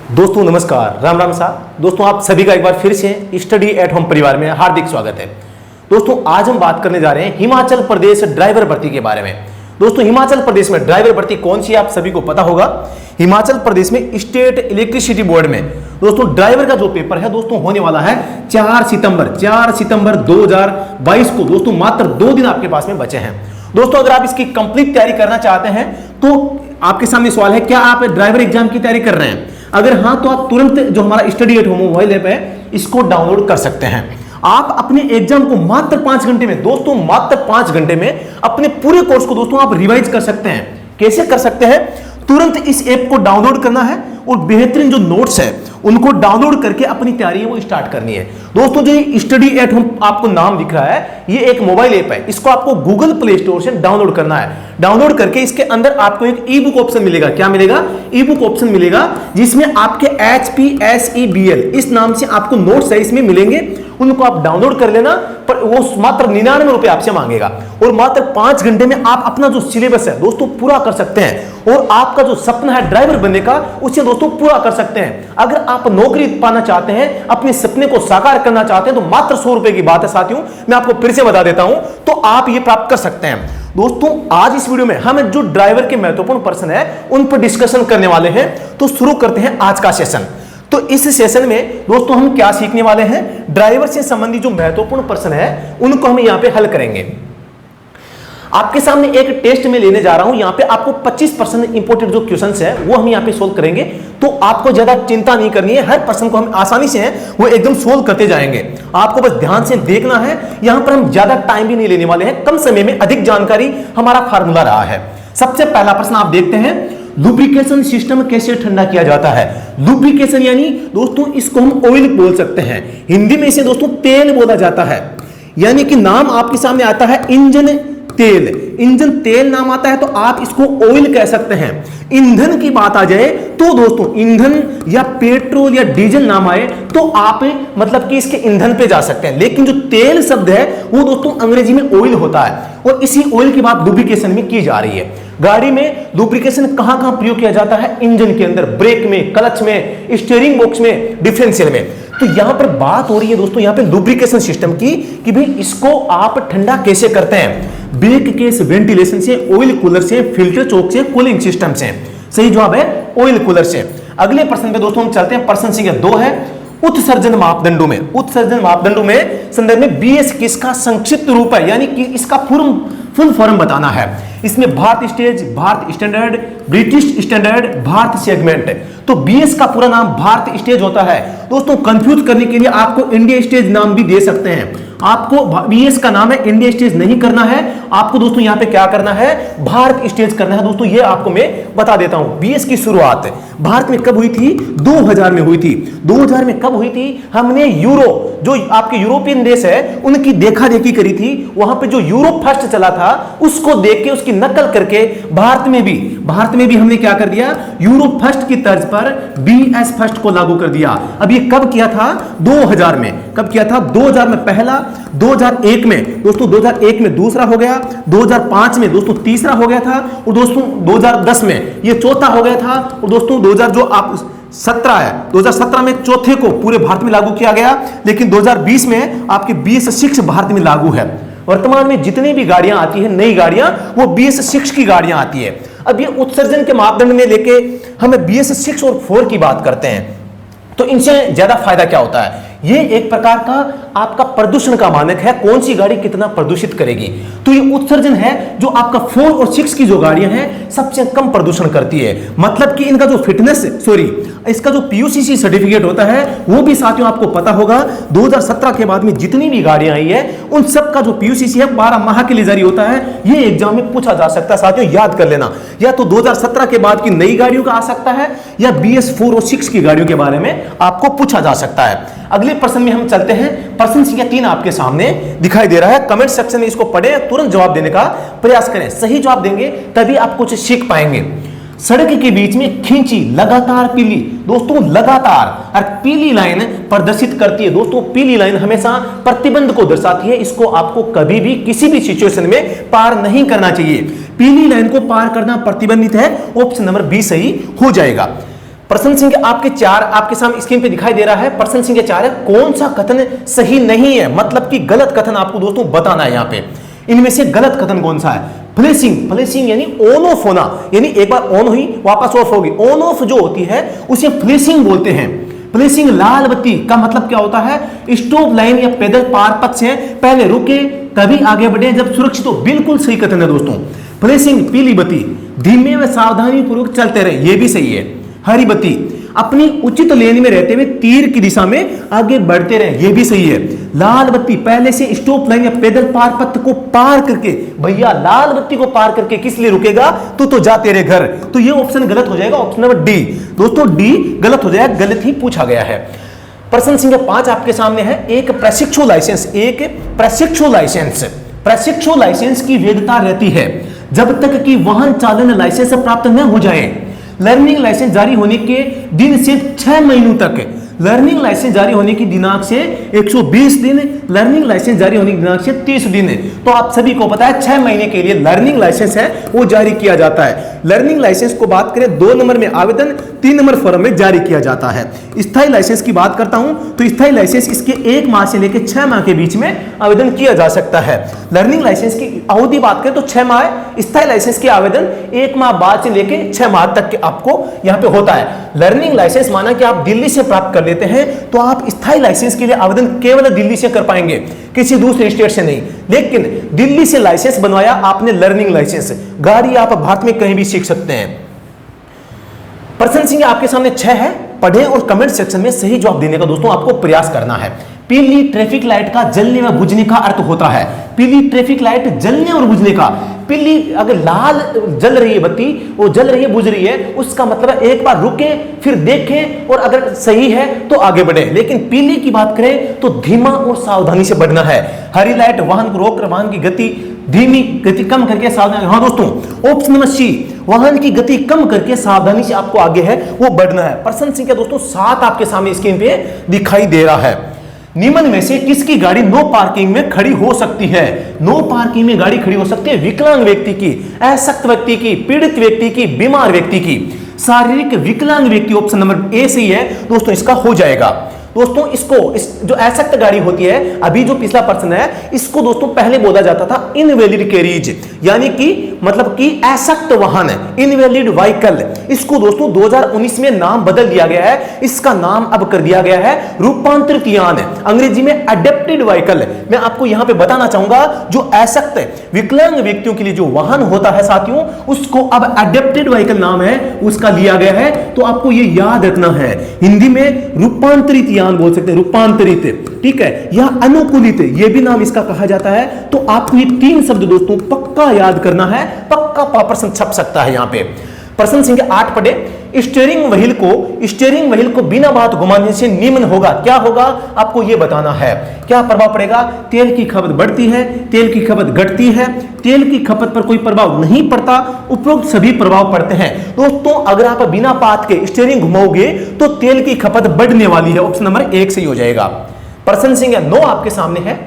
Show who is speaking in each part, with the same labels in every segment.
Speaker 1: दोस्तों नमस्कार, राम राम साहब। दोस्तों आप सभी का एक बार फिर से स्टडी एट होम परिवार में हार्दिक स्वागत है। दोस्तों आज हम बात करने जा रहे हैं हिमाचल प्रदेश ड्राइवर भर्ती के बारे में। दोस्तों हिमाचल प्रदेश में ड्राइवर भर्ती कौन सी है आप सभी को पता होगा। हिमाचल प्रदेश में स्टेट इलेक्ट्रिसिटी बोर्ड में दोस्तों ड्राइवर का जो पेपर है दोस्तों होने वाला है 4 सितंबर 2022 को। दोस्तों मात्र 2 दिन आपके पास में बचे हैं। दोस्तों अगर आप इसकी कंप्लीट तैयारी करना चाहते हैं तो आपके सामने सवाल है, क्या आप ड्राइवर एग्जाम की तैयारी कर रहे हैं? अगर हाँ तो आप तुरंत जो हमारा study at home mobile app है इसको डाउनलोड कर सकते हैं। आप अपने एग्जाम को मात्र 5 घंटे में, दोस्तों मात्र 5 घंटे में अपने पूरे कोर्स को दोस्तों आप रिवाइज कर सकते हैं। कैसे कर सकते हैं? तुरंत इस ऐप को डाउनलोड करना है और बेहतरीन जो नोट्स है उनको डाउनलोड करके अपनी तैयारी है वो स्टार्ट करनी है। दोस्तों जो स्टडी एट होम आपको नाम दिख रहा है ये एक मोबाइल ऐप है, इसको आपको गूगल प्ले स्टोर से डाउनलोड करना है। डाउनलोड करके इसके अंदर आपको एक ई बुक ऑप्शन मिलेगा। क्या मिलेगा? ई बुक ऑप्शन मिलेगा, जिसमें आपके HPSEBL इस नाम से आपको नोट्स है इसमें मिलेंगे, उनको आप डाउनलोड कर लेना। पर वो मात्र 99 रुपए आपसे मांगेगा और मात्र 5 घंटे में आप अपना जो सिलेबस है दोस्तों पूरा कर सकते हैं और आपका जो सपना है ड्राइवर बनने का उसे दोस्तों पूरा कर सकते हैं। अगर आप नौकरी पाना चाहते हैं, अपने सपने को साकार करना चाहते हैं तो मात्र 100 रुपए की बात है साथियों। मैं आपको फिर से बता देता हूं तो आप ये प्राप्त कर सकते हैं। दोस्तों आज इस वीडियो में हम जो ड्राइवर के महत्वपूर्ण पर्सन है उन पर डिस्कशन करने वाले हैं। तो शुरू करते हैं आज का सेशन। तो इस सेशन में दोस्तों हम क्या सीखने वाले हैं? ड्राइवर से संबंधित जो महत्वपूर्ण प्रश्न है उनको हम यहां पे हल करेंगे। आपके सामने एक टेस्ट में लेने जा रहा हूं, यहां पे आपको 25% इंपोर्टेंट जो क्वेश्चंस है वो हम यहां पे सोल्व करेंगे। तो आपको ज्यादा चिंता नहीं करनी है, हर प्रश्न को हम आसानी से वो एकदम सोल्व करते जाएंगे। आपको बस ध्यान से देखना है। यहां पर हम ज्यादा टाइम भी नहीं लेने वाले हैं, कम समय में अधिक जानकारी हमारा फार्मूला रहा है। सबसे पहला प्रश्न आप देखते हैं, लुब्रिकेशन सिस्टम कैसे ठंडा किया जाता है? लुब्रिकेशन यानी दोस्तों इसको हम ऑयल बोल सकते हैं, हिंदी में इसे दोस्तों तेल बोला जाता है। यानी कि नाम आपके सामने आता है इंजन तेल, इंजन तेल नाम आता है तो आप इसको ऑयल कह सकते हैं। ईंधन की बात आ जाए तो दोस्तों ईंधन या पेट्रोल या डीजल नाम आए तो आप मतलब कि इसके ईंधन पे जा सकते हैं। लेकिन जो तेल शब्द है वो दोस्तों अंग्रेजी में ऑयल होता है और इसी ऑयल की बात लुब्रिकेशन में की जा रही है। गाड़ी में लुब्रिकेशन कहां कहां प्रयोग किया जाता है? इंजन के अंदर, ब्रेक में, क्लच में, स्टीयरिंग बॉक्स में, डिफरेंशियल में। तो यहां पर बात हो रही है दोस्तों यहां पे लुब्रिकेशन सिस्टम की कि भाई इसको आप ठंडा कैसे करते हैं? ब्रेक केस वेंटिलेशन से, ऑयल कूलर से, फिल्टर चोक से, कूलिंग सिस्टम से। सही जवाब है ऑयल कूलर से। अगले प्रश्न पे दोस्तों हम चलते हैं। प्रश्न संख्या 2 है उत्सर्जन मापदंडों में। उत्सर्जन मापदंडों में संदर्भ में BS किसका संक्षिप्त रूप है, यानी कि इसका फुल फॉर्म बताना है। इसमें Bharat stage, Bharat standard, British standard, Bharat segment. तो BS का पूरा नाम भारत स्टेज होता है। दोस्तों कंफ्यूज करने के लिए आपको इंडिया स्टेज नाम भी दे सकते हैं। आपको BS का नाम है, इंडिया स्टेज नहीं करना है आपको। दोस्तों यहां पे क्या करना है? भारत स्टेज करना है। दोस्तों ये आपको मैं बता देता हूं। BS की शुरुआत भारत में कब हुई थी? 2000 में हुई थी। 2000 में कब हुई थी? हमने यूरो, जो आपके यूरोपियन देश है उनकी देखा देखी करी थी। वहां पे जो यूरो फर्स्ट चला था उसको देख के उसकी नकल करके भारत में भी हमने क्या कर दिया? यूरो फर्स्ट की तर्ज पर BS फर्स्ट को लागू कर दिया। अब ये कब किया था? 2000 में। कब किया था? 2000 में पहला, 2001 में दोस्तों 2001 में दूसरा हो गया, 2005 में दोस्तों तीसरा हो गया था और दोस्तों 2010 में ये चौथा हो गया था और दोस्तों 2017 है, 2017 में चौथे को पूरे भारत में लागू किया गया। लेकिन 2020 में आपके BS6 भारत में लागू है। वर्तमान में जितनी भी गाड़ियां आती है नई गाड़ियां वो BS6 की गाड़ियां आती है। अब ये उत्सर्जन के मापदंड में लेके हम BS6 और 4 की बात करते हैं तो इनसे ज्यादा फायदा क्या होता है? ये एक प्रकार का आपका प्रदूषण का मानक है, कौन सी गाड़ी कितना प्रदूषित करेगी। तो ये उत्सर्जन है जो आपका 4 और 6 की जो गाड़ियां हैं सबसे कम प्रदूषण करती है। मतलब कि इनका जो इसका जो PUCC सर्टिफिकेट होता है वो भी साथियों आपको पता होगा 2017 के बाद में जितनी भी गाड़ियां आई है उन सब का जो PUCC है 12 माह के लिए जारी होता है। ये एग्जाम में पूछा जा सकता है साथियों, याद कर लेना। या तो 2017 के बाद की नई गाड़ियों का आ सकता है या BS4 और 6 की गाड़ियों के बारे में आपको पूछा जा सकता है। अगले प्रश्न में हम चलते हैं। प्रश्न संख्या 3 आपके सामने दिखाई दे रहा है। कमेंट सेक्शन में इसको पढ़ें, तुरंत जवाब देने का प्रयास करें। सही जवाब देंगे तभी आप कुछ सीख पाएंगे। सड़क के बीच में खींची लगातार पीली, दोस्तों लगातार और पीली लाइन प्रदर्शित करती है। दोस्तों पीली लाइन हमेशा प्रतिबंध को दर्शाती है, इसको आपको कभी भी किसी भी सिचुएशन में पार नहीं करना चाहिए। पीली लाइन को पार करना प्रतिबंधित है। ऑप्शन नंबर बी सही हो जाएगा। प्रश्न संख्या आपके 4 आपके सामने स्क्रीन पे दिखाई दे रहा है। प्रश्न संख्या 4 है, कौन सा कथन सही नहीं है, मतलब कि गलत कथन आपको दोस्तों बताना है। यहां पे इनमें से गलत कथन कौन सा है? फ्लैशिंग, फ्लैशिंग यानी ऑन ऑफ होना, यानी एक बार ऑन हुई वापस ऑफ होगी, ऑन ऑफ जो होती है उसे फ्लैशिंग बोलते हैं। फ्लैशिंग लाल बत्ती का मतलब क्या होता है? स्टॉप लाइन या पैदल पार पथ से पहले रुके तभी आगे बढ़े जब सुरक्षित हो, बिल्कुल सही कथन है दोस्तों। फ्लैशिंग पीली बत्ती, धीमे व सावधानी पूर्वक चलते रहे, ये भी सही है। हरी बत्ती, अपनी उचित लेन में रहते हुए तीर की दिशा में आगे बढ़ते रहे, ये भी सही है। लाल बत्ती, पहले से स्टॉप लाइन या पैदल पार पथ को पार करके, भैया लाल बत्ती को पार करके किस लिए रुकेगा? तो जा तेरे घर, तो ये ऑप्शन गलत हो जाएगा, ऑप्शन नंबर डी। दोस्तों डी गलत हो जाएगा, गलत ही पूछा गया है। प्रश्न संख्या 5 आपके सामने है, एक प्रशिक्षु लाइसेंस, एक प्रशिक्षु लाइसेंस, प्रशिक्षु लाइसेंस की वैधता रहती है जब तक कि वाहन चालन लाइसेंस प्राप्त न हो जाए। लर्निंग लाइसेंस जारी होने के दिन से 6 महीनों तक, लर्निंग लाइसेंस जारी होने की दिनांक से 120 दिन, लर्निंग लाइसेंस जारी होने की दिनांक से 30 दिन। तो आप सभी को पता है 6 महीने के लिए लर्निंग लाइसेंस है वो जारी किया जाता है। लर्निंग लाइसेंस को बात करें 2 नंबर में आवेदन, 3 नंबर फॉर्म में जारी किया जाता है। स्थायी लाइसेंस की बात करता हूं तो स्थायी लाइसेंस इसके 1 माह से लेकर 6 माह के बीच में आवेदन किया जा सकता है। लर्निंग लाइसेंस की अवधि बात करें तो 6 माह है, स्थायी लाइसेंस के आवेदन 1 माह बाद से लेकर 6 माह तक के आपको यहां पे होता है। लर्निंग लाइसेंस माना कि आप दिल्ली से प्राप्त कर लेते हैं तो आप स्थायी लाइसेंस के लिए आवेदन केवल दिल्ली से कर पाएंगे, किसी दूसरे स्टेट से नहीं। लेकिन दिल्ली से लाइसेंस बनवाया आपने लर्निंग लाइसेंस, गाड़ी आप भारत में कहीं भी सीख सकते हैं। प्रश्न संख्या आपके सामने 6 है, पढ़ें और कमेंट सेक्शन में सही जवाब देने का दोस्तों आपको प्रयास करना है। पीली ट्रैफिक लाइट का जलने व बुझने का अर्थ होता है, पीली ट्रैफिक लाइट जलने और बुझने का, पीली अगर लाल जल रही है बत्ती, वो जल रही है बुझ रही है, उसका मतलब है एक बार रुके फिर देखें और अगर सही है तो आगे बढ़े। लेकिन पीली की बात करें तो धीमा और सावधानी से बढ़ना है। हरी लाइट वाहन को रोक, वाहन की गति धीमी, गति कम करके सावधानी। हाँ दोस्तों ऑप्शन नंबर सी, वाहन की गति कम करके सावधानी से आपको आगे है वो बढ़ना है। प्रश्न संख्या दोस्तों 7 आपके सामने स्क्रीन पे दिखाई दे रहा है। निम्न में से किसकी गाड़ी नो पार्किंग में खड़ी हो सकती है? नो पार्किंग में गाड़ी खड़ी हो सकती है विकलांग व्यक्ति की, अशक्त व्यक्ति की, पीड़ित व्यक्ति की, बीमार व्यक्ति की। शारीरिक विकलांग व्यक्ति ऑप्शन नंबर ए सही है दोस्तों, इसका हो जाएगा। दोस्तों इसको जो अशक्त गाड़ी होती है, अभी जो पिछला प्रश्न है इसको दोस्तों पहले बोला जाता था इनवैलिड कैरिज, यानी कि मतलब कि अशक्त वाहन, इनवैलिड व्हीकल। इसको दोस्तों 2019 में नाम बदल दिया गया है, इसका नाम अब कर दिया गया है रूपांतरित यान, अंग्रेजी में अडेप्टेड व्हीकल। मैं आपको यहां पे बताना चाहूंगा जो अशक्त विकलांग व्यक्तियों के लिए जो वाहन होता है साथियों, उसको अब अडेप्टेड व्हीकल नाम है उसका लिया गया है। तो आपको ये याद रखना है, हिंदी में रूपांतरित यान बोल सकते हैं, रूपांतरित, ठीक है, या अनुकूलित, ये भी नाम इसका कहा जाता है। तो आपको ये 3 शब्द दोस्तों पक्का याद करना है, पक्का प्रश्न छप सकता है यहां पे। प्रश्न संख्या 8 पढ़े। स्टीयरिंग व्हील को बिना बात घुमाने से निम्न होगा, क्या होगा आपको यह बताना है। क्या प्रभाव पड़ेगा? तेल की खपत बढ़ती है, तेल की खपत घटती है, तेल की खपत पर कोई प्रभाव नहीं पड़ता, उपरोक्त सभी प्रभाव पड़ते हैं। दोस्तों अगर आप बिना बात के स्टीयरिंग घुमाओगे तो तेल की खपत बढ़ने वाली है, ऑप्शन नंबर 1 सही हो जाएगा। प्रश्न संख्या 9 आपके सामने है।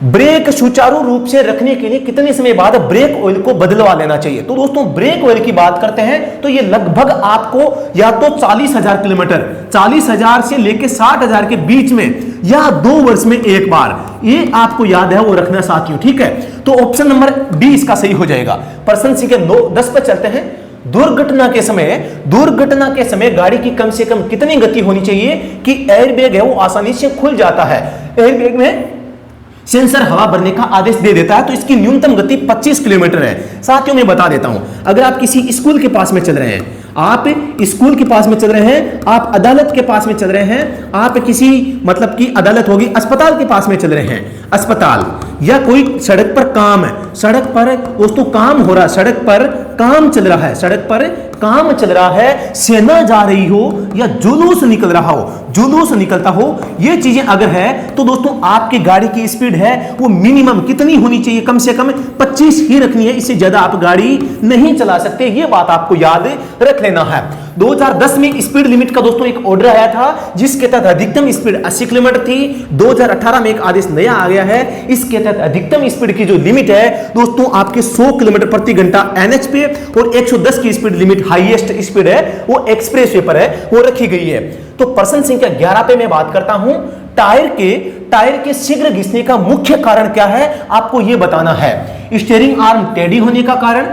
Speaker 1: ब्रेक सुचारू रूप से रखने के लिए कितने समय बाद ब्रेक ऑयल को बदलवा लेना चाहिए? तो दोस्तों ब्रेक ऑयल की बात करते हैं तो ये लगभग आपको या तो 40,000 किलोमीटर, 40,000 से लेकर 60,000 के बीच में, या 2 वर्ष में एक बार, ये आपको याद है वो रखना साथियों, ठीक है। तो ऑप्शन नंबर डी इसका सही हो जाएगा। प्रश्न संख्या 10 पर चलते हैं। दुर्घटना के समय गाड़ी की कम से कम कितनी गति होनी चाहिए कि एयरबैग है वो आसानी से खुल जाता है? एयरबैग में सेंसर हवा भरने का आदेश दे देता है, तो इसकी न्यूनतम गति 25 किलोमीटर है। साथियों मैं बता देता हूं, अगर आप किसी स्कूल के पास में चल रहे हैं, आप स्कूल के पास में चल रहे हैं, आप अदालत के पास में चल रहे हैं, आप किसी मतलब की अदालत होगी, अस्पताल के पास में चल रहे हैं, अस्पताल, या कोई सड़क पर काम है, सड़क पर दोस्तों काम हो रहा है, सड़क पर काम चल रहा है, सड़क पर काम चल रहा है, सेना जा रही हो या जुलूस निकल रहा हो, जुलूस निकलता हो, ये चीजें अगर है तो दोस्तों आपकी गाड़ी की स्पीड है वो मिनिमम कितनी होनी चाहिए? कम से कम 25 ही रखनी है, इससे ज्यादा आप गाड़ी नहीं चला सकते, ये बात आपको याद रख लेना है। 2010 में स्पीड लिमिट का दोस्तों एक ऑर्डर आया था, जिसके तहत अधिकतम स्पीड 80 किलोमीटर थी। 2018 में एक आदेश नया आ गया है, इसके तहत अधिकतम स्पीड की जो लिमिट है दोस्तों आपके 100 किलोमीटर प्रति घंटा एनएच पे और 110 की स्पीड लिमिट हाईएस्ट स्पीड है वो एक्सप्रेस वे पर है वो रखी गई है। तो प्रश्न संख्या 11 पे मैं बात करता हूं, टायर के शीघ्र घिसने का मुख्य कारण क्या है, आपको यह बताना है। स्टीयरिंग आर्म टेढ़ी होने का कारण,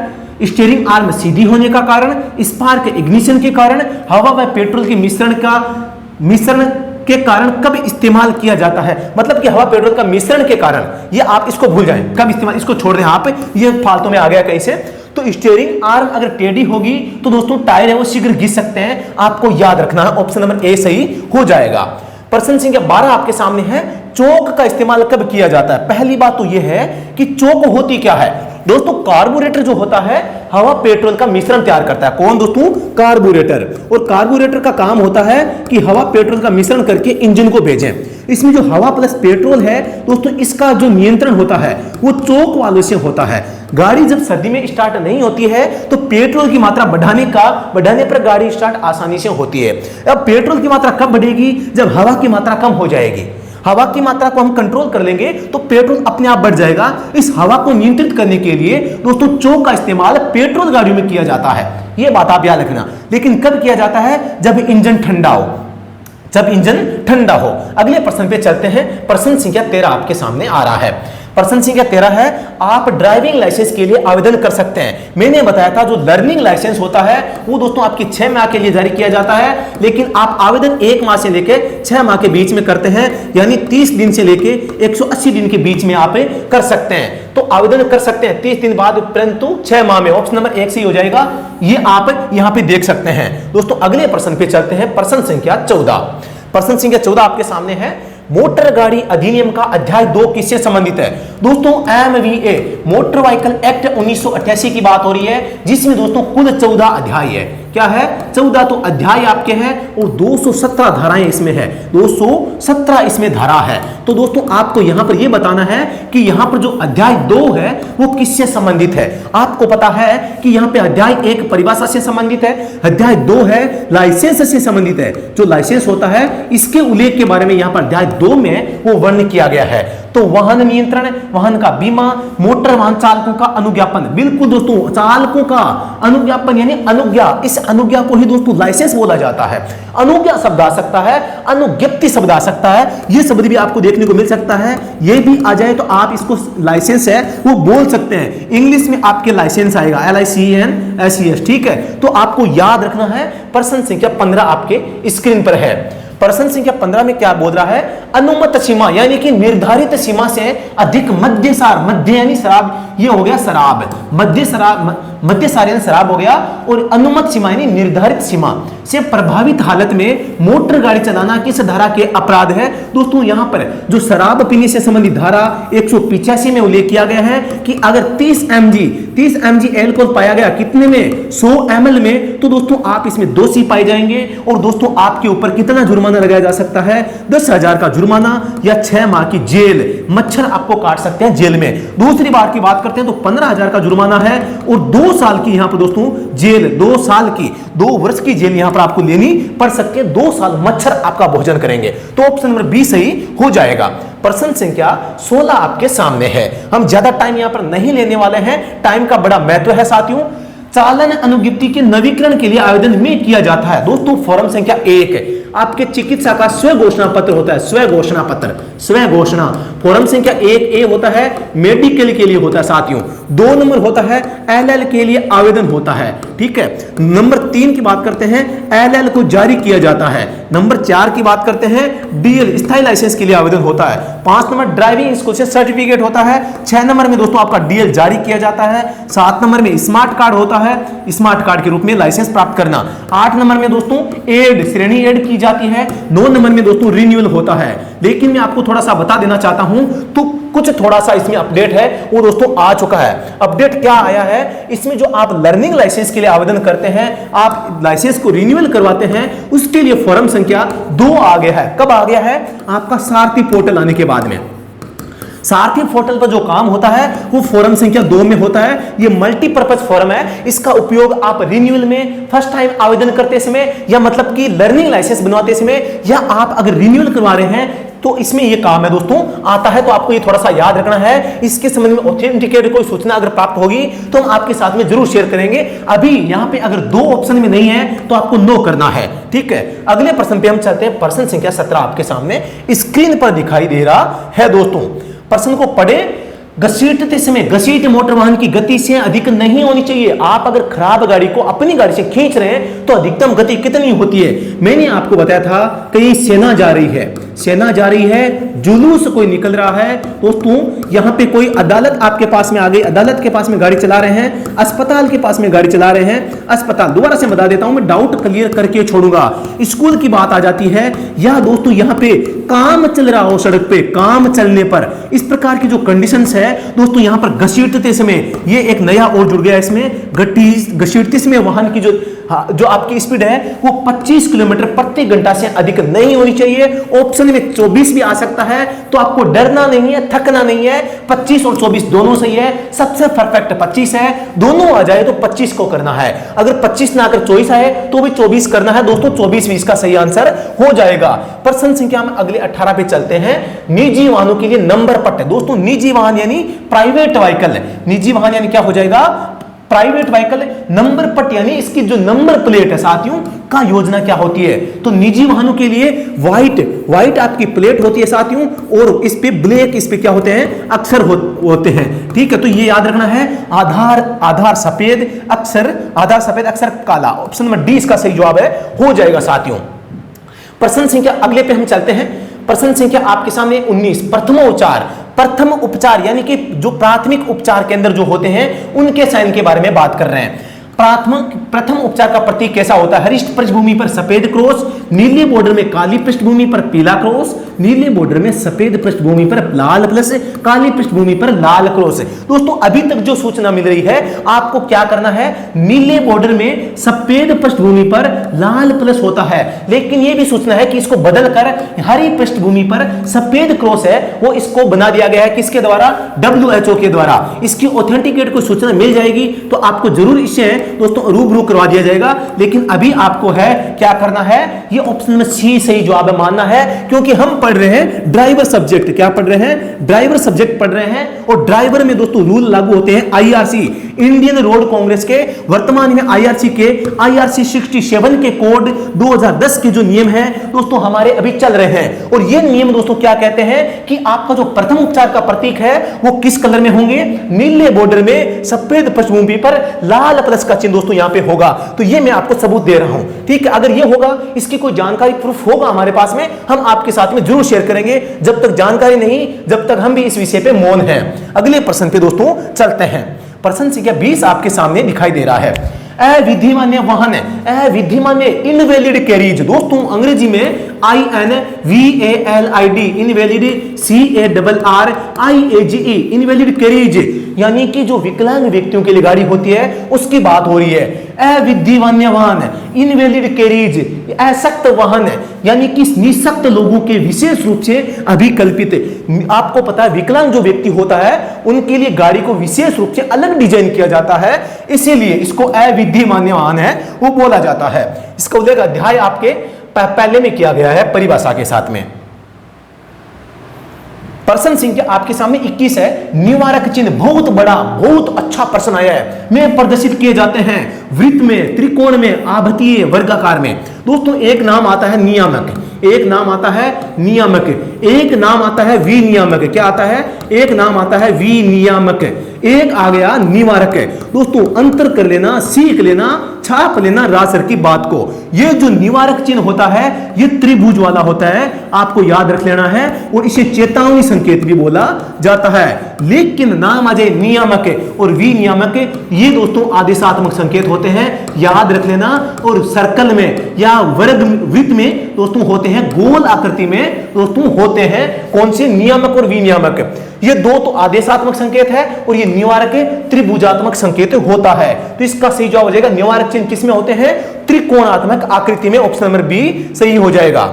Speaker 1: स्टीयरिंग आर्म सीधी होने का कारण, स्पार्क इग्निशन के कारण, हवा व पेट्रोल के मिश्रण के कारण कब इस्तेमाल किया जाता है। मतलब कि हवा पेट्रोल का मिश्रण के कारण, ये आप इसको भूल जाएं, कब इस्तेमाल, इसको छोड़ दें आप, ये फालतू में आ गया कहीं से। तो स्टीयरिंग आर्म अगर टेढ़ी होगी तो दोस्तों टायर है वो शीघ्र घिस सकते हैं, आपको याद रखना है। ऑप्शन नंबर ए सही हो जाएगा। प्रश्न संख्या 12 आपके सामने है, चोक का इस्तेमाल कब किया जाता है। पहली बात तो यह है कि चोक होती क्या है दोस्तों, कार्बोरेटर जो होता है हवा पेट्रोल का मिश्रण तैयार करता है। कौन दोस्तों, कार्बोरेटर। और कार्बोरेटर का काम होता है कि हवा पेट्रोल का मिश्रण करके इंजन को भेजें। इसमें जो हवा प्लस पेट्रोल है दोस्तों, इसका जो नियंत्रण होता है वो चोक वालों से होता है। गाड़ी जब सर्दी में स्टार्ट नहीं होती है तो पेट्रोल की मात्रा बढ़ाने पर गाड़ी स्टार्ट आसानी से होती है। अब पेट्रोल की मात्रा कब बढ़ेगी, जब हवा की मात्रा कम हो जाएगी। हवा की मात्रा को हम कंट्रोल कर लेंगे तो पेट्रोल अपने आप बढ़ जाएगा। इस हवा को नियंत्रित करने के लिए दोस्तों चोक का इस्तेमाल पेट्रोल गाड़ियों में किया जाता है, यह बात आप याद रखना। लेकिन कब किया जाता है, जब इंजन ठंडा हो। अगले प्रश्न पे चलते हैं। प्रश्न संख्या 13 आपके सामने आ रहा है। प्रश्न संख्या 13 है, आप ड्राइविंग लाइसेंस के लिए आवेदन कर सकते हैं। मैंने बताया था जो लर्निंग लाइसेंस होता है वो दोस्तों आपकी 6 माह के लिए जारी किया जाता है, लेकिन आप आवेदन 1 माह से लेके 6 माह के बीच में करते हैं, यानी 30 दिन से लेके 180 दिन के बीच में आप कर सकते हैं। तो आवेदन कर सकते हैं 30 दिन बाद, परंतु 6 माह में। ऑप्शन नंबर 1 सही हो जाएगा, ये आप यहां पे देख सकते हैं। दोस्तों अगले प्रश्न पे चलते हैं। प्रश्न संख्या 14। प्रश्न संख्या 14 आपके सामने है, मोटर गाड़ी अधिनियम का अध्याय 2 किससे संबंधित है। दोस्तों MVA मोटर व्हीकल एक्ट 1988 की बात हो रही है, जिसमें दोस्तों कुल 14 अध्याय है। क्या है, 14 तो अध्याय आपके हैं और 217 धाराएं इसमें है, 217 इसमें धारा है। तो दोस्तों आपको यहां पर यह बताना है कि यहां पर जो अध्याय 2 है वो किससे संबंधित है। आपको पता है कि यहां पे अध्याय 1 परिभाषा से संबंधित है, अध्याय 2 है लाइसेंस से संबंधित है। जो लाइसेंस होता है इसके उल्लेख के बारे में यहां पर अध्याय 2 में वो वर्ण किया गया है। तो वाहन नियंत्रण, वाहन का बीमा, मोटर वाहन चालकों का अनुज्ञापन, बिल्कुल दोस्तों चालकों का अनुज्ञापन यानी अनुज्ञा, इस अनुज्ञा को ही दोस्तों लाइसेंस बोला जाता है। अनुज्ञा शब्द आ सकता है, अनुज्ञप्ति शब्द आ सकता है, यह शब्द भी आपको देखने को मिल सकता है। यह भी आ जाए तो आप इसको लाइसेंस है वो बोल सकते हैं। इंग्लिश में आपके लाइसेंस आएगा LICENSES, ठीक है। तो आपको याद रखना है। प्रश्न संख्या 15 आपके स्क्रीन पर है। प्रश्न संख्या 15 में क्या बोल रहा है, अनुमत सीमा यानी कि निर्धारित सीमा से अधिक मद्य यानी शराब, ये हो गया शराब, मद्यसार यानी शराब हो गया, और अनुमत सीमा यानी निर्धारित सीमा से प्रभावित हालत में मोटर गाड़ी चलाना किस धारा के अपराध है। दोस्तों यहां पर जो शराब पीने से संबंधित धारा 185 में उल्लेख किया गया है कि अगर 30 mg एल्कोहल पाया गया कितने में, 100 ml में, तो दोस्तों आप इसमें दोषी पाए जाएंगे और दोस्तों आपके ऊपर कितना जुर्माना लगाया जा सकता है, 10,000 का जुर्माना या 6 माह की जेल, मच्छर आपको काट सकते हैं जेल में। दूसरी बार की बात करते हैं तो 15,000 का जुर्माना है और 2 साल की यहां पर दोस्तों जेल, 2 साल की, 2 वर्ष की जेल यहां पर आपको लेनी पड़ सकती है। 2 साल मच्छर आपका भोजन करेंगे। तो ऑप्शन नंबर बी सही हो जाएगा। प्रश्न संख्या 16 आपके सामने है। हम ज्यादा टाइम यहां पर नहीं लेने वाले हैं, टाइम का बड़ा महत्व है साथियों। चालन अनुज्ञप्ति के नवीकरण के लिए आवेदन में किया जाता है दोस्तों फॉर्म संख्या 1 आपके चिकित्सा का स्व घोषणा पत्र होता है, स्व घोषणा। फॉर्म संख्या 1A होता है मेडिकल के लिए होता है साथियों। 2 नंबर होता है LL के लिए आवेदन होता है, ठीक है। नंबर 3 की बात करते हैं, LL को जारी किया जाता है। नंबर 4 की बात करते हैं, DL स्थायी लाइसेंस के लिए आवेदन होता है। 5 नंबर ड्राइविंग स्कूल से सर्टिफिकेट होता है। 6 नंबर में दोस्तों आपका DL जारी किया जाता है। 7 नंबर में स्मार्ट कार्ड होता है, स्मार्ट कार्ड के रूप में लाइसेंस प्राप्त करना। 8 नंबर में दोस्तों एड, श्रेणी एड की जाती है। 9 नंबर में दोस्तों रिन्यूअल होता है। लेकिन मैं आपको थोड़ा सा बता देना चाहता हूं, तो कुछ थोड़ा सा इसमें अपडेट है वो दोस्तों आ चुका है। अपडेट क्या आया है, इसमें जो आप लर्निंग लाइसेंस के लिए आवेदन करते हैं, आप लाइसेंस को रिन्यूअल करवाते हैं, उसके लिए फॉर्म संख्या 2 आ गया है। कब आ गया है, आपका सारथी पोर्टल आने के बाद में। सारथी पोर्टल पर जो काम होता है वो फोरम संख्या 2 में होता है। ये मल्टीपर्पज फोरम है। इसका उपयोग आप रिन्यूअल में फर्स्ट टाइम आवेदन करते समय या मतलब कि लर्निंग लाइसेंस बनवाते समय या आप अगर रिन्यूअल करवा रहे हैं तो इसमें ये काम है दोस्तों आता है। तो आपको ये थोड़ा सा याद रखना है। इसके संबंध में ऑथेंटिकेट कोई सूचना अगर प्राप्त होगी तो हम आपके साथ में जरूर शेयर करेंगे। अभी यहां पे अगर 2 ऑप्शन में नहीं है तो आपको नो करना है, ठीक है। अगले प्रश्न पे हम चलते हैं। प्रश्न संख्या 17 आपके सामने स्क्रीन पर दिखाई दे रहा है दोस्तों। प्रश्न को पढ़े। घसीटते समय घसीट मोटर वाहन की गति से अधिक नहीं होनी चाहिए। आप अगर खराब गाड़ी को अपनी गाड़ी से खींच रहे हैं तो अधिकतम गति कितनी होती है? मैंने आपको बताया था कहीं सेना जा रही है, सेना जा रही है, जुलूस कोई निकल रहा है दोस्तों, यहां पे कोई अदालत आपके पास में आ गई, अदालत के पास में गाड़ी चला रहे हैं, अस्पताल के पास में गाड़ी चला रहे हैं, अस्पताल दोबारा से बता देता हूं, मैं डाउट क्लियर करके छोड़ूंगा। स्कूल की बात आ जाती है या दोस्तों यहां पे काम चल रहा हो, सड़क पे काम चलने पर इस प्रकार की जो कंडीशंस है दोस्तों, यहां पर घसीटते समय ये एक नया और जुड़ गया इसमें, घसीटते समय वाहन की जो आपकी स्पीड है वो 25 किलोमीटर प्रति घंटा से अधिक नहीं होनी चाहिए। ऑप्शन में 24 भी आ सकता है, तो आपको डरना नहीं है, थकना नहीं है। 25 और 24 दोनों सही है, सबसे परफेक्ट 25 है। दोनों आ जाए तो 25 को करना है। अगर 25 ना आकर 24 आए तो भी 24 करना है दोस्तों। 24 भी इसका सही आंसर हो जाएगा। प्रश्न संख्या में अगले 18 पे चलते हैं। निजी वाहनों के लिए नंबर पट्ट दोस्तों, निजी वाहन यानी प्राइवेट व्हीकल, निजी वाहन यानी क्या हो जाएगा? Private vehicle. नंबर पट्ट यानी इसकी जो नंबर प्लेट है साथियों का योजना क्या होती है? तो निजी वाहनों के लिए व्हाइट आपकी प्लेट होती है साथियों, और इस पे ब्लैक, इस पे क्या होते हैं? अक्षर होते हैं, ठीक है। तो ये याद रखना है। आधार सफेद, अक्षर काला। ऑप्शन नंबर डी इसका सही जवाब है, हो जाएगा साथियों। प्रश्न संख्या अगले पे हम चलते हैं। प्रश्न संख्या आपके सामने 19 प्रथम उपचार यानी कि जो प्राथमिक उपचार केंद्र जो होते हैं उनके साइन के बारे में बात कर रहे हैं। प्रथम उपचार का प्रतीक कैसा होता है? हरित पृष्ठभूमि पर सफेद क्रॉस, नीले बॉर्डर में काली पृष्ठभूमि पर पीला क्रॉस, नीले बॉर्डर में सफेद पृष्ठभूमि पर लाल प्लस, काली पृष्ठभूमि पर लाल क्रॉस। दोस्तों अभी तक जो सूचना मिल रही है आपको क्या करना है? नीले बॉर्डर में सफेद पृष्ठभूमि पर लाल प्लस होता है, लेकिन यह भी सूचना है कि इसको बदलकर हरी पृष्ठभूमि पर सफेद क्रॉस है वो इसको बना दिया गया है। किसके द्वारा? WHO के द्वारा। इसकी ऑथेंटिकेट को सूचना मिल जाएगी तो आपको जरूर इससे दोस्तों रूबरू करवा दिया जाएगा। लेकिन अभी आपको है क्या करना है? ये ऑप्शन में सी सही जवाब मानना है, क्योंकि हम पढ़ रहे हैं ड्राइवर सब्जेक्ट। क्या पढ़ रहे हैं? ड्राइवर सब्जेक्ट पढ़ रहे हैं। और ड्राइवर में दोस्तों रूल लागू होते हैं IRC, इंडियन रोड कांग्रेस के। वर्तमान में IRC 67 के कोड 2010 के जो नियम है दोस्तों हमारे अभी चल रहे हैं। और ये नियम दोस्तों क्या कहते हैं कि आपका जो प्रथम उपचार का प्रतीक है वो किस कलर में होंगे? नीले बॉर्डर में सफेद पृष्ठभूमि पर लाल प्लस का चिन्ह दोस्तों यहां पे होगा। तो ये मैं आपको सबूत दे रहा हूं, ठीक है। अगर ये होगा, इसकी कोई जानकारी प्रूफ होगा हमारे पास में, हम आपके साथ में जरूर शेयर करेंगे। जब तक जानकारी नहीं, जब तक हम भी इस विषय पे मौन हैं। अगले प्रश्न पे दोस्तों चलते हैं। प्रश्न संख्या 20 आपके सामने दिखाई दे रहा है। अविधिमान्य वाहन, अविधिमान्य इनवैलिड कैरिज दोस्तों अंग्रेजी में INVALID invalid CARRIAGE invalid carriage यानी कि जो विकलांग व्यक्तियों के लिए गाड़ी होती है उसकी बात हो रही है। अविधिमान्य वाहन, इनवैलिड कैरिज, असक्त वाहन यानी कि निःशक्त लोगों के विशेष रूप से अभिकल्पित। आपको पता है विकलांग जो व्यक्ति होता है उनके लिए गाड़ी को विशेष रूप से अलग डिजाइन किया जाता है, इसीलिए इसको अविधिमान्य वाहन है वो बोला जाता है। इसका उल्लेख अध्याय आपके पहले में किया गया है परिभाषा के साथ में। प्रश्न संख्या आपके सामने 21 है। निवारक चिन्ह बहुत बड़ा, बहुत अच्छा प्रश्न आया है। में प्रदर्शित किए जाते हैं वृत्त में, त्रिकोण में, आभतीय, वर्गाकार में। दोस्तों एक नाम आता है नियामक, एक नाम आता है नियामक, एक नाम आता है विनियामक। क्या आता है? एक नाम आता है विनियामक, एक आ गया निवारक। दोस्तों अंतर कर लेना, सीख लेना, छाप लेना रासर की बात को। ये जो निवारक चिन्ह होता है ये त्रिभुज वाला होता है, आपको याद रख लेना है। और इसे चेतावनी संकेत भी बोला जाता है। लेकिन नाम आ जाए नियामक और विनियामक, ये दोस्तों आदेशात्मक संकेत होते हैं, याद रख लेना। और सर्कल में या वर्ग वृत्त में दोस्तों होते हैं, गोल आकृति में दोस्तों होते हैं कौन से? नियामक और विनियामक। ये दो तो आदेशात्मक संकेत है और ये निवारक त्रिभुजात्मक संकेत होता है। तो इसका सही जवाब हो जाएगा निवारक चिन्ह किसमें होते हैं? त्रिकोणात्मक आकृति में। ऑप्शन नंबर बी सही हो जाएगा।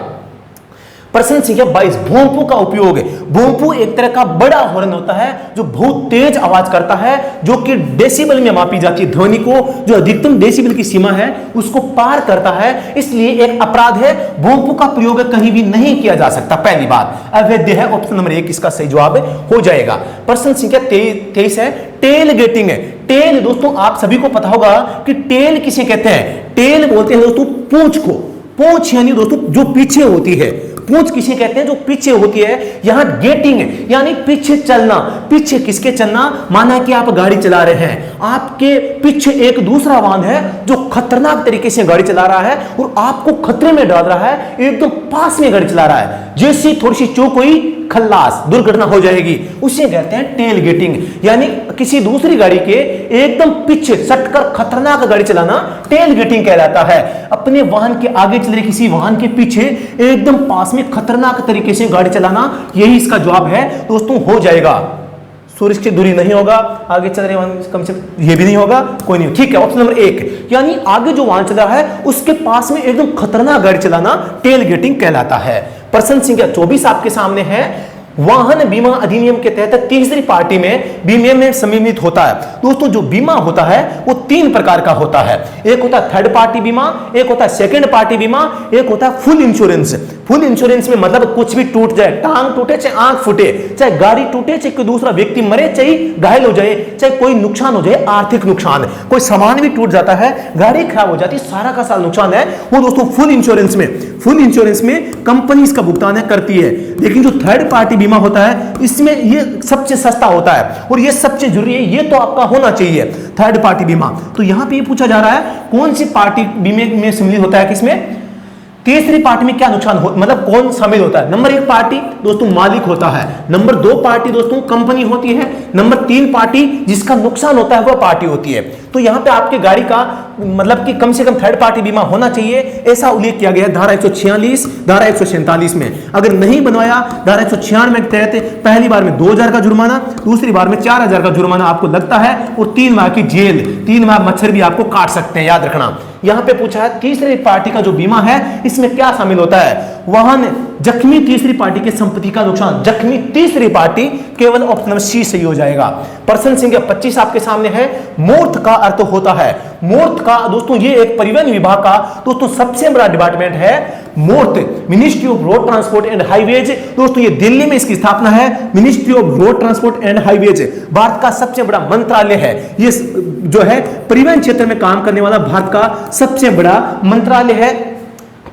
Speaker 1: प्रश्न संख्या 22, भोंपू का उपयोग। भोंपू एक तरह का बड़ा हॉर्न होता है जो बहुत तेज आवाज करता है, जो कि डेसिबल में मापी जाती है। ध्वनि को जो अधिकतम डेसिबल की सीमा है उसको पार करता है, इसलिए एक अपराध है। भोंपू का प्रयोग कहीं भी नहीं किया जा सकता। पहली बात अवैध है। ऑप्शन नंबर 1 इसका सही जवाब हो जाएगा। प्रश्न संख्या 23 है, टेल गेटिंग है। टेल दोस्तों आप सभी को पता होगा कि टेल किसे कहते हैं। टेल बोलते हैं दोस्तों पूंछ को। पूंछ यानी दोस्तों जो पीछे होती है। पूंछ किसे कहते हैं, जो पीछे होती है। यहां गेटिंग है यानी पीछे चलना। पीछे किसके चलना, माना कि आप गाड़ी चला रहे हैं, आपके पीछे एक दूसरा वाहन है जो खतरनाक तरीके से गाड़ी चला रहा है और आपको खतरे में डाल रहा है, एकदम पास में गाड़ी चला रहा है। जैसी थोड़ी सी चूक हुई, खल्लास, दुर्घटना हो जाएगी। उसे कहते हैं टेल गेटिंग, यानी किसी दूसरी गाड़ी के एकदम पीछे सटकर खतरनाक गाड़ी चलाना टेल गेटिंग कहलाता है। अपने वाहन के आगे चल रहे किसी वाहन के पीछे एकदम पास में खतरनाक तरीके से गाड़ी चलाना, यही इसका जवाब है दोस्तों, हो जाएगा। सुरक्षित दूरी नहीं होगा, आगे चल रहे वाहन कम से ये भी नहीं होगा, कोई नहीं। ठीक है, ऑप्शन नंबर 1 यानी आगे जो वाहन चल रहा है उसके पास में एकदम खतरनाक गाड़ी चलाना टेल गेटिंग कहलाता है। प्रश्न संख्या 24 आपके सामने है, वाहन बीमा अधिनियम के तहत तीसरी पार्टी में बीमे में सम्मिलित होता है। दोस्तों जो बीमा होता है वो 3 प्रकार का होता है। एक होता है थर्ड पार्टी बीमा, एक होता है सेकंड पार्टी बीमा, एक होता है फुल इंश्योरेंस। फुल इंश्योरेंस में मतलब कुछ भी टूट जाए, टांग टूटे चाहे आंख फूटे, चाहे गाड़ी टूटे, चाहे कोई दूसरा व्यक्ति मरे, चाहे घायल हो जाए, चाहे कोई नुकसान हो जाए, आर्थिक नुकसान, कोई सामान भी टूट जाता है, गाड़ी खराब हो जाती है, सारा का सारा नुकसान है वो दोस्तों फुल इंश्योरेंस में कंपनी इसका भुगतान करती है। लेकिन जो थर्ड पार्टी बीमा होता है इसमें ये सबसे सस्ता होता है और ये सबसे जरूरी है, ये तो आपका होना चाहिए थर्ड पार्टी बीमा। तो यहां पे ये पूछा जा रहा है कौन सी पार्टी बीमे में सम्मिलित होता है, किसमें, तीसरी पार्टी में क्या नुकसान हो, मतलब कौन शामिल होता है। नंबर 1 पार्टी दोस्तों मालिक होता है, नंबर 2 पार्टी दोस्तों कंपनी होती है, नंबर 3 पार्टी जिसका नुकसान होता है वह पार्टी होती है। तो यहां पे आपके गाड़ी का मतलब कि कम से कम थर्ड पार्टी बीमा होना चाहिए, ऐसा उल्लेख किया गया है धारा 146, धारा 147 में। अगर नहीं बनवाया धारा 196 के तहत पहली बार में 2000 का जुर्माना, दूसरी बार में 4000 का जुर्माना आपको लगता है और 3 माह की जेल, 3 माह मच्छर भी आपको काट सकते हैं, याद रखना। यहां पे पूछा है तीसरी पार्टी का जो बीमा है इसमें क्या शामिल होता है, वाहन जख्मी तीसरी पार्टी के संपत्ति का नुकसान। जख्मी तीसरी पार्टी केवल ऑप्शन नंबर सी सही हो जाएगा। प्रश्न संख्या 25 आपके सामने है, मूर्त का अर्थ होता है। मूर्त का दोस्तों ये एक परिवहन विभाग का दोस्तों सबसे बड़ा डिपार्टमेंट है मूर्त, ministry of road transport and highways. दोस्तों ये दिल्ली में इसकी स्थापना है, ministry of road transport and highways Bharat का सबसे बड़ा मंत्रालय है। ये जो है परिवहन क्षेत्र में काम करने वाला भारत का सबसे बड़ा मंत्रालय है।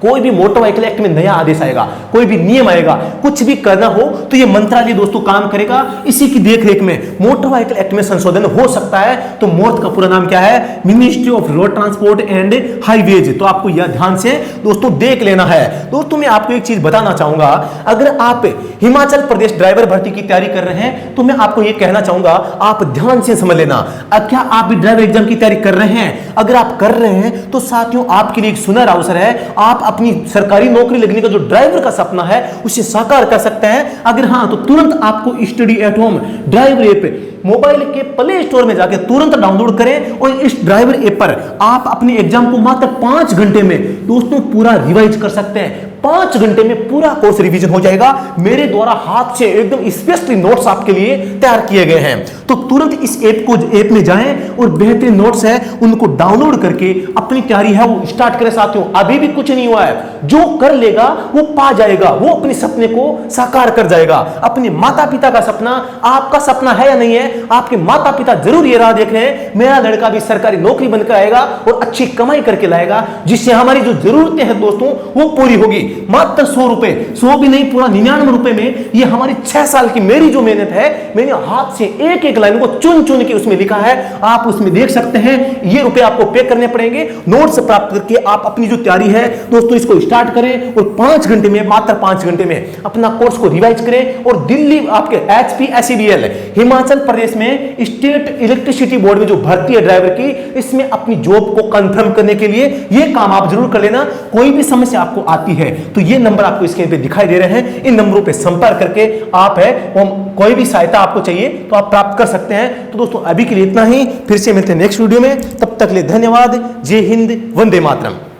Speaker 1: कोई भी मोटर व्हीकल एक्ट में नया आदेश आएगा, कोई भी नियम आएगा, कुछ भी करना हो तो ये मंत्रालय दोस्तों काम करेगा, इसी की देखरेख में मोटर व्हीकल एक्ट में संशोधन हो सकता है। तो मोर्थ का पूरा नाम क्या है, ministry of road transport and highways. तो आपको यह ध्यान से दोस्तों देख लेना है। दोस्तों मैं आपको एक चीज बताना चाहूंगा, अगर आप हिमाचल प्रदेश ड्राइवर भर्ती की तैयारी कर रहे हैं तो मैं आपको यह कहना चाहूंगा आप ध्यान से समझ लेना। अब क्या आप भी ड्राइवर एग्जाम की तैयारी कर रहे हैं? अगर आप कर रहे हैं तो साथियों आपके लिए एक सुनहरा अवसर है, आप अपनी सरकारी नौकरी लगने का जो ड्राइवर का सपना है उसे साकार कर सकते हैं। अगर हां तो तुरंत आपको study at home driver app mobile के प्ले स्टोर में जाकर तुरंत डाउनलोड करें और इस ड्राइवर ऐप पर आप अपने एग्जाम को मात्र 5 घंटे में दोस्तों पूरा रिवाइज कर सकते हैं। 5 घंटे में पूरा कोर्स रिवीजन हो जाएगा। मेरे द्वारा हाथ से एकदम स्पेशली नोट्स आपके लिए तैयार किए गए हैं। तो तुरंत इस ऐप में जाएं और बेहतरीन नोट्स है उनको डाउनलोड करके अपनी तैयारी है वो स्टार्ट करें। साथियों अभी भी कुछ नहीं हुआ है, जो कर लेगा वो पा जाएगा, वो अपने सपने को साकार कर जाएगा। अपने माता पिता का सपना आपका सपना है या नहीं है? आपके माता पिता जरूर ये राह देख रहे हैं, मेरा लड़का भी सरकारी नौकरी बनकर आएगा और अच्छी कमाई करके लाएगा, जिससे हमारी जो जरूरतें हैं दोस्तों वो पूरी होगी। मात्र 100 रुपए, 100 भी नहीं पूरा 99 रुपए में ये हमारी 6 साल की मेरी जो मेहनत है, मैंने हाथ से एक एक लाइन को चुन चुन के उसमें लिखा है। आप उसमें देख सकते हैं, ये रुपए आपको पे करने पड़ेंगे। नोट्स प्राप्त करके आप अपनी जो तैयारी है दोस्तों इसको स्टार्ट करें और 5 घंटे में, मात्र 5 घंटे में अपना कोर्स को रिवाइज करें। और दिल्ली आपके HPSCDL हिमाचल प्रदेश में स्टेट इलेक्ट्रिसिटी बोर्ड में जो भर्ती है ड्राइवर की, इसमें अपनी जॉब को कंफर्म करने के लिए ये काम आप जरूर कर लेना। कोई भी समस्या आपको आती है तो ये नंबर आपको स्क्रीन पे दिखाई दे रहे हैं, इन नंबरों पे संपर्क करके आप है कोई भी सहायता आपको चाहिए तो आप प्राप्त कर सकते हैं। तो दोस्तों अभी के लिए इतना ही, फिर से मिलते हैं नेक्स्ट वीडियो में। तब तक के लिए धन्यवाद। जय हिंद, वंदे मातरम।